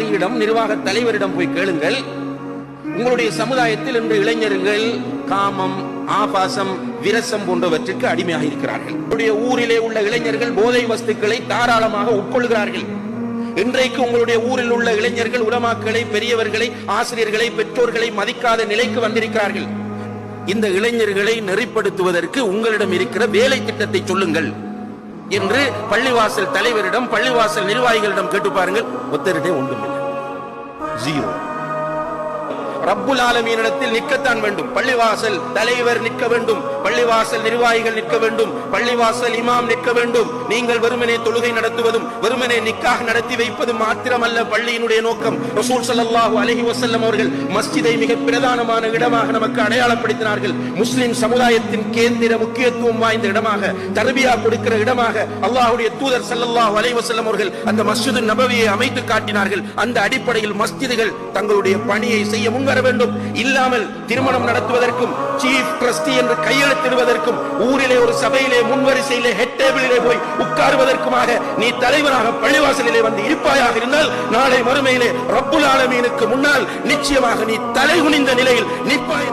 நிர்வாகியிடம், நிர்வாக தலைவரிடம் போய் கேளுங்கள், உங்களுடைய சமுதாயத்தில் இன்று இளைஞர்கள் காமம், ஆபாசம், விரசம் போன்றவற்றுக்கு அடிமையாக இருக்கிறார்கள். உங்களுடைய ஊரிலே உள்ள இளைஞர்கள் போதை வஸ்துக்களை தாராளமாக உட்கொள்கிறார்கள். இன்றைக்கு உங்களுடைய ஊரில் உள்ள இளைஞர்கள் உலமாக்களை, பெரியவர்களை, ஆசிரியர்களை, பெற்றோர்களை மதிக்காத நிலைக்கு வந்திருக்கிறார்கள். இந்த இளைஞர்களை நெறிப்படுத்துவதற்கு உங்களிடம் இருக்கிற வேலை திட்டத்தை சொல்லுங்கள் என்று பள்ளிவாசல் தலைவரிடம், பள்ளிவாசல் நிர்வாகிகளிடம் கேட்டு பாருங்கள். ஒத்தரிடே ஒன்றுமில்லை, ஜீரோ. ரப்புல் ஆலமீனிடத்தில் நிற்கத்தான் வேண்டும். பள்ளிவாசல் தலைவர் நிற்க வேண்டும், பள்ளிவாசல் நிர்வாகிகள் நிற்க வேண்டும், பள்ளிவாசல் இமாம் நிற்க வேண்டும். நீங்கள் வெறுமனே தொழுகை நடத்துவதும் வெறுமனே நிக்காஹ் நடத்தி வைப்பதும் மாத்திரமல்ல பள்ளியினுடைய நோக்கம். ரசூல் ஸல்லல்லாஹு அலைஹி வஸல்லம் அவர்கள் மஸ்ஜிதை மிக பிரதானமான இடமாக நமக்கு அடையாளப்படுத்தினார்கள். முஸ்லிம் சமுதாயத்தின் கேந்திர முக்கியத்துவம் வாய்ந்த இடமாக, தர்பியா கொடுக்கிற இடமாக அல்லாஹ்வுடைய தூதர் ஸல்லல்லாஹு அலைஹி வஸல்லம் அவர்கள் அந்த மஸ்ஜிது நபவியை அமைத்து காட்டினார்கள். அந்த அடிப்படையில் மஸ்ஜிதுகள் தங்களுடைய பணியை செய்ய முன்வர வேண்டும். இல்லாமல் திருமணம் நடத்துவதற்கும், சீஃப் ட்ரஸ்டி என்று கையெழுத்திடுவதற்கும், ஊரிலே ஒரு சபையிலே முன்வரிசையிலே ஹெட் டேபிளிலே போய் உட்காருவதற்குமாக நீ தலைவராக பள்ளிவாசலிலே வந்து இருப்பாயாக இருந்தால் நாளை மறுமையிலே ரப்புல் ஆலமீனுக்கு முன்னால் நிச்சயமாக நீ தலைகுனிந்த நிலையில் நிற்பாய்.